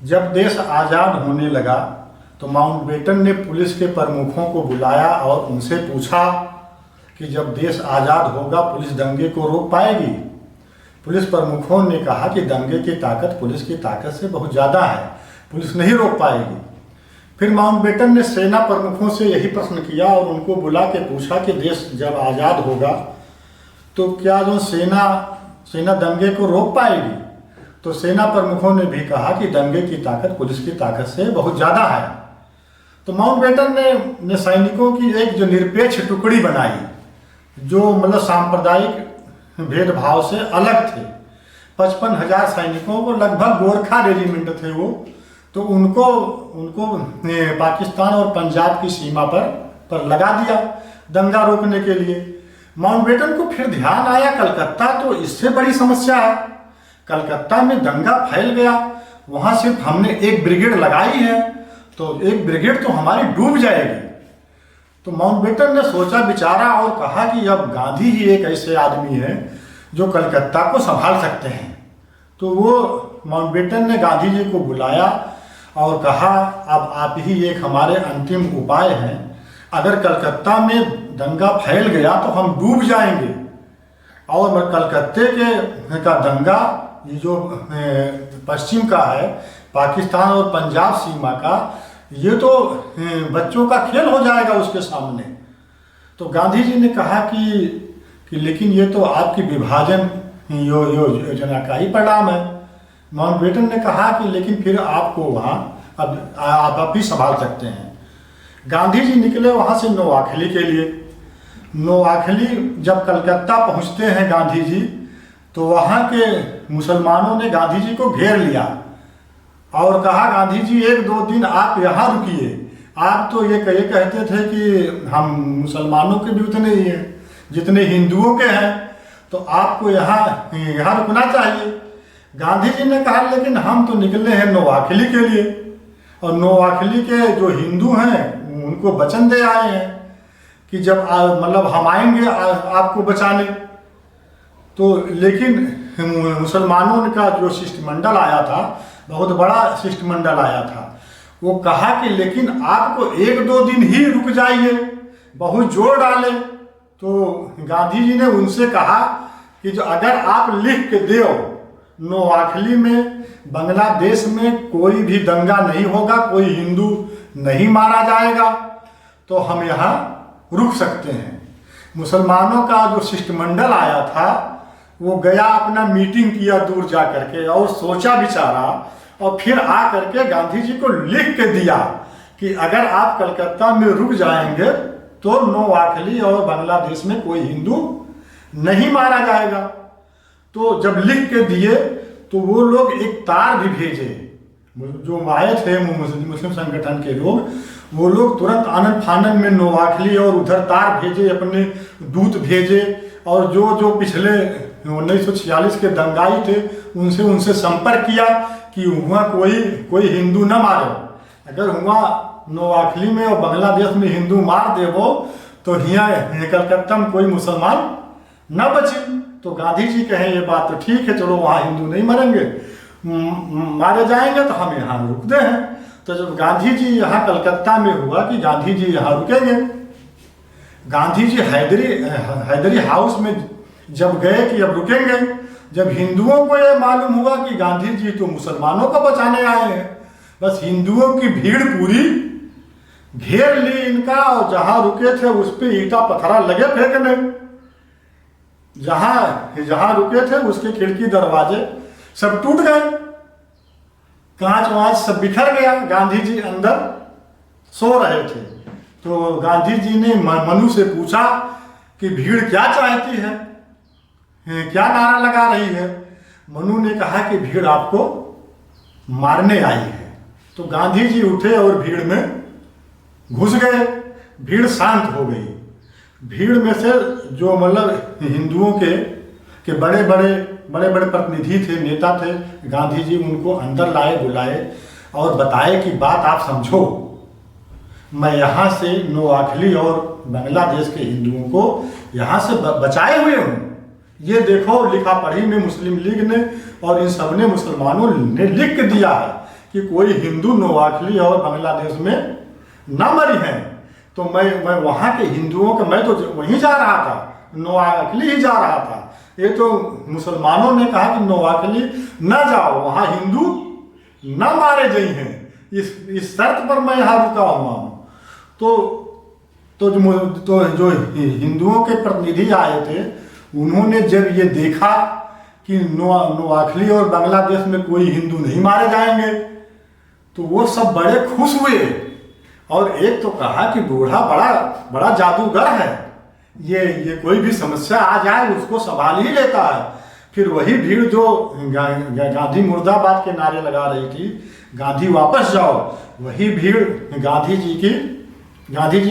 जब देश आज़ाद होने लगा तो माउंटबेटन ने पुलिस के प्रमुखों को बुलाया और उनसे पूछा कि जब देश आज़ाद होगा पुलिस दंगे को रोक पाएगी। पुलिस प्रमुखों ने कहा कि दंगे की ताकत पुलिस की ताकत से बहुत ज़्यादा है, पुलिस नहीं रोक पाएगी। फिर माउंटबेटन ने सेना प्रमुखों से यही प्रश्न किया और उनको बुला के पूछा कि देश जब आज़ाद होगा तो क्या जो सेना दंगे को रोक पाएगी। तो सेना प्रमुखों ने भी कहा कि दंगे की ताकत पुलिस की ताकत से बहुत ज़्यादा है। तो माउंटबेटन ने सैनिकों की एक जो निरपेक्ष टुकड़ी बनाई, जो मतलब सांप्रदायिक भेदभाव से अलग थे। 55,000 सैनिकों को, लगभग गोरखा रेजिमेंट थे वो, तो उनको पाकिस्तान और पंजाब की सीमा पर लगा दिया दंगा रोकने के लिए। माउंटबेटन को फिर ध्यान आया कलकत्ता तो इससे बड़ी समस्या है, कलकत्ता में दंगा फैल गया, वहाँ सिर्फ हमने एक ब्रिगेड लगाई है तो एक ब्रिगेड तो हमारी डूब जाएगी। तो माउंटबेटन ने सोचा विचारा और कहा कि अब गांधी ही एक ऐसे आदमी हैं जो कलकत्ता को संभाल सकते हैं। तो वो माउंटबेटन ने गांधी जी को बुलाया और कहा अब आप ही एक हमारे अंतिम उपाय हैं, अगर कलकत्ता में दंगा फैल गया तो हम डूब जाएंगे और कलकत्ते का दंगा ये जो पश्चिम का है, पाकिस्तान और पंजाब सीमा का, ये तो बच्चों का खेल हो जाएगा उसके सामने। तो गांधी जी ने कहा कि लेकिन ये तो आपकी विभाजन योजना का ही परिणाम है। माउंटबेटन ने कहा कि लेकिन फिर आपको वहाँ अब आप भी संभाल सकते हैं। गांधी जी निकले वहाँ से नोआखली के लिए। नोआखली जब कलकत्ता पहुँचते हैं गांधी जी, तो वहाँ के मुसलमानों ने गांधी जी को घेर लिया और कहा गांधी जी 1-2 दिन आप यहाँ रुकिए, आप तो ये कहते थे कि हम मुसलमानों के भी उतने ही हैं जितने हिंदुओं के हैं, तो आपको यहाँ रुकना चाहिए। गांधी जी ने कहा लेकिन हम तो निकले हैं नोआखली के लिए और नोआखली के जो हिंदू हैं उनको वचन दे आए हैं कि जब मतलब हम आएंगे आपको बचाने। तो लेकिन मुसलमानों का जो शिष्टमंडल आया था, बहुत बड़ा शिष्टमंडल आया था, वो कहा कि लेकिन आपको 1-2 दिन ही रुक जाइए, बहुत जोर डाले। तो गांधी जी ने उनसे कहा कि जो अगर आप लिख के दो नोआखली में बांग्लादेश में कोई भी दंगा नहीं होगा, कोई हिंदू नहीं मारा जाएगा, तो हम यहाँ रुक सकते हैं। मुसलमानों का जो शिष्टमंडल आया था वो गया, अपना मीटिंग किया दूर जा करके और सोचा विचारा और फिर आ करके गांधी जी को लिख के दिया कि अगर आप कलकत्ता में रुक जाएंगे तो नोआखली और बांग्लादेश में कोई हिंदू नहीं मारा जाएगा। तो जब लिख के दिए तो वो लोग एक तार भी भेजे, जो आए थे मुस्लिम संगठन के लोग, वो लोग तुरंत आनंद फानन में नोआखली और उधर तार भेजे, अपने दूत भेजे और जो पिछले 1946 के दंगाई थे उनसे संपर्क किया कि वहाँ कोई हिंदू न मारे, अगर वहाँ नोआखली में और बांग्लादेश में हिंदू मार देवो तो यहाँ कलकत्ता में कोई मुसलमान न बचे। तो गांधी जी कहे ये बात तो ठीक है, चलो वहाँ हिंदू नहीं मरेंगे, मारे जाएंगे तो हम यहाँ रुकते हैं। तो जब गांधी जी यहाँ कलकत्ता में हुआ कि गांधी जी यहाँ रुकेंगे, गांधी जी हैदरी हाउस में जब गए कि अब रुकेंगे, जब हिंदुओं को यह मालूम हुआ कि गांधी जी तो मुसलमानों को बचाने आए हैं, बस हिंदुओं की भीड़ पूरी घेर ली इनका और जहाँ रुके थे उस पर ईटा पत्थरा लगे फेंकने, जहाँ रुके थे उसके खिड़की दरवाजे सब टूट गए, कांच वांच सब बिखर गया। गांधी जी अंदर सो रहे थे। तो गांधी जी ने मनु से पूछा कि भीड़ क्या चाहती है, क्या नारा लगा रही है। मनु ने कहा कि भीड़ आपको मारने आई है। तो गांधी जी उठे और भीड़ में घुस गए, भीड़ शांत हो गई। भीड़ में से जो मतलब हिंदुओं के बड़े बड़े प्रतिनिधि थे, नेता थे, गांधी जी उनको अंदर बुलाए और बताए कि बात आप समझो, मैं यहाँ से नोआखली और बांग्लादेश के हिंदुओं को यहाँ से बचाए हुए हूँ। ये देखो लिखा पढ़ी में मुस्लिम लीग ने और इन सब ने मुसलमानों ने लिख के दिया है कि कोई हिंदू नोआखली और बांग्लादेश में न मरी हैं। तो मैं वहाँ के हिंदुओं का, मैं तो वहीं जा रहा था, नोआखली ही जा रहा था। ये तो मुसलमानों ने कहा कि नोआखली न जाओ, वहाँ हिंदू न मारे गए हैं, इस शर्त पर मैं यहाँ रुका हुआ हूँ। तो जो हिंदुओं के प्रतिनिधि आए थे, उन्होंने जब ये देखा कि नोआखली और बांग्लादेश में कोई हिंदू नहीं मारे जाएंगे, तो वो सब बड़े खुश हुए। और एक तो कहा कि बूढ़ा बड़ा जादूगर है, ये कोई भी समस्या आ जाए उसको संभाल ही लेता है। फिर वही भीड़ जो गांधी मुर्दाबाद के नारे लगा रही थी, गांधी वापस जाओ, वही भीड़ गांधी जी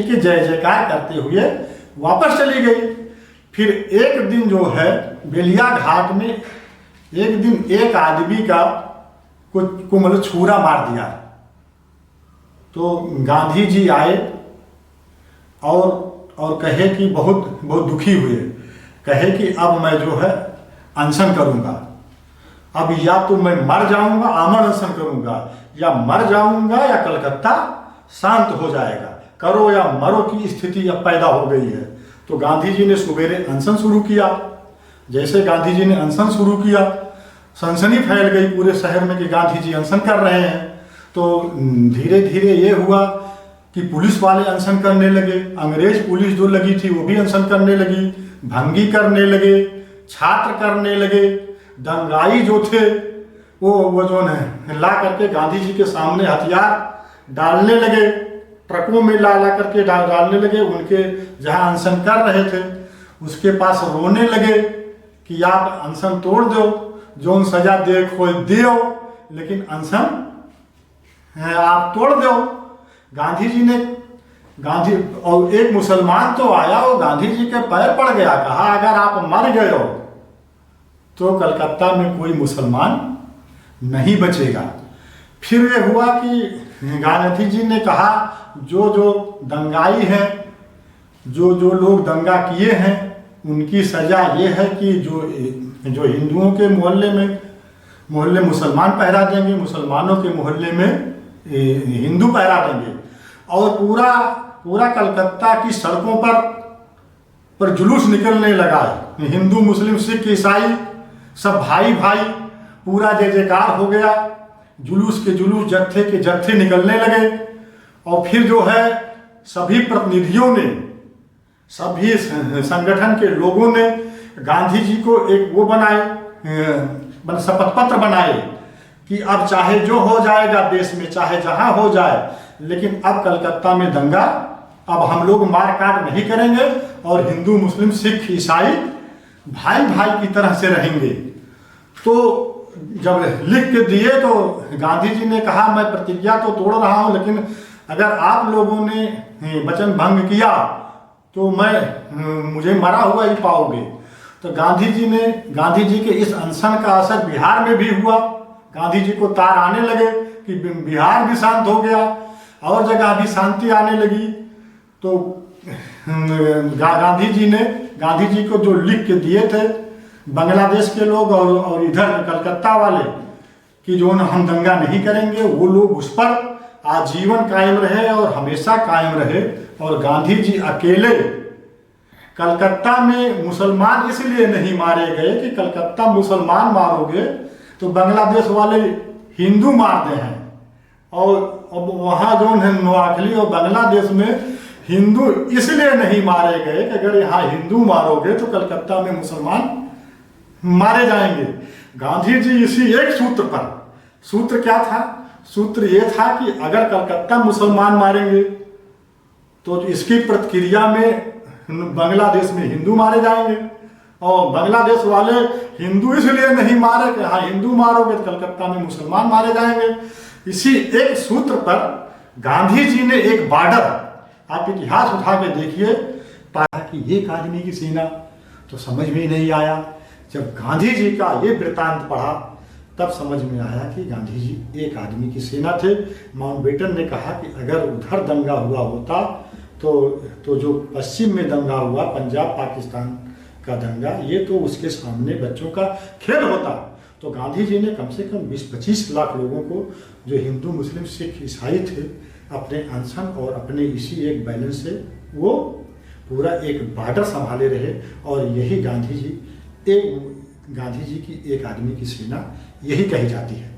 की जय जयकार करते हुए वापस चली गई। फिर एक दिन जो है बेलिया घाट में एक दिन एक आदमी को मतलब छुरा मार दिया। तो गांधी जी आए और कहे कि बहुत दुखी हुए, कहे कि अब मैं जो है अनशन करूंगा, अब या तो मैं मर जाऊंगा, आमरण अनशन करूंगा, या मर जाऊंगा या कलकत्ता शांत हो जाएगा, करो या मरो की स्थिति अब पैदा हो गई है। तो गांधी जी ने सवेरे अनशन शुरू किया। जैसे गांधी जी ने अनशन शुरू किया, सनसनी फैल गई पूरे शहर में कि गांधी जी अनशन कर रहे हैं। तो धीरे धीरे ये हुआ कि पुलिस वाले अनशन करने लगे, अंग्रेज पुलिस जो लगी थी वो भी अनशन करने लगी, भंगी करने लगे, छात्र करने लगे, दंगाई जो थे वो जो है ला करके गांधी जी के सामने हथियार डालने लगे, ट्रकों में ला करके डालने लगे। उनके जहां अनशन कर रहे थे उसके पास रोने लगे कि आप अनशन तोड़ दो, जो सजा देखो दियो, लेकिन अनशन आप तोड़ दो। गांधी और एक मुसलमान तो आया, वो गांधी जी के पैर पड़ गया, कहा अगर आप मर गए हो तो कलकत्ता में कोई मुसलमान नहीं बचेगा। फिर ये हुआ कि गांधी जी ने कहा जो दंगाई हैं, जो लोग दंगा किए हैं, उनकी सजा ये है कि जो हिंदुओं के मोहल्ले मुसलमान पहरा देंगे, मुसलमानों के मोहल्ले में हिंदू पहरा देंगे। और पूरा कलकत्ता की सड़कों पर जुलूस निकलने लगा है, हिंदू मुस्लिम सिख ईसाई सब भाई भाई, पूरा जय जयकार हो गया, जुलूस के जुलूस, जत्थे के जत्थे निकलने लगे। और फिर जो है सभी प्रतिनिधियों ने, सभी संगठन के लोगों ने गांधी जी को एक वो बनाए, शपथ पत्र बनाए कि अब चाहे जो हो जाएगा देश में, चाहे जहां हो जाए, लेकिन अब कलकत्ता में दंगा अब हम लोग मार काट नहीं करेंगे और हिंदू मुस्लिम सिख ईसाई भाई भाई की तरह से रहेंगे। तो जब लिख के दिए तो गांधी जी ने कहा मैं प्रतिज्ञा तो तोड़ रहा हूं, लेकिन अगर आप लोगों ने वचन भंग किया तो मुझे मरा हुआ ही पाओगे। तो गांधी जी के इस अनशन का असर बिहार में भी हुआ। गांधी जी को तार आने लगे कि बिहार भी शांत हो गया और जगह भी शांति आने लगी। तो गांधी जी को जो लिख के दिए थे बांग्लादेश के लोग और इधर कलकत्ता वाले कि जो हम दंगा नहीं करेंगे, वो लोग उस पर आजीवन कायम रहे और हमेशा कायम रहे। और गांधी जी अकेले कलकत्ता में मुसलमान इसलिए नहीं मारे गए कि कलकत्ता मुसलमान मारोगे तो बांग्लादेश वाले हिंदू मारते हैं, और अब वहाँ जो है नोआखली और बांग्लादेश में हिंदू इसलिए नहीं मारे गए कि अगर यहाँ हिंदू मारोगे तो कलकत्ता में मुसलमान मारे जाएंगे। गांधी जी इसी एक सूत्र क्या था? सूत्र ये था कि अगर कलकत्ता मुसलमान मारेंगे तो इसकी प्रतिक्रिया में बांग्लादेश में हिंदू मारे जाएंगे, और बांग्लादेश वाले हिंदू इसलिए नहीं मारे कि हाँ हिंदू मारोगे तो कलकत्ता में मुसलमान मारे जाएंगे। इसी एक सूत्र पर गांधी जी ने एक बॉर्डर, आप इतिहास उठा के देखिए, पाया कि एक आदमी की सेना, तो समझ में ही नहीं आया। जब गांधी जी का ये वृत्तांत पढ़ा तब समझ में आया कि गांधी जी एक आदमी की सेना थे। माउंटबेटन ने कहा कि अगर उधर दंगा हुआ होता तो जो पश्चिम में दंगा हुआ, पंजाब पाकिस्तान का दंगा, ये तो उसके सामने बच्चों का खेल होता। तो गांधी जी ने कम से कम 20-25 लाख लोगों को, जो हिंदू मुस्लिम सिख ईसाई थे, अपने अनशन और अपने इसी एक बैलेंस से वो पूरा एक बॉर्डर संभाले रहे। और यही गांधी जी की एक आदमी की सेना यही कही जाती है।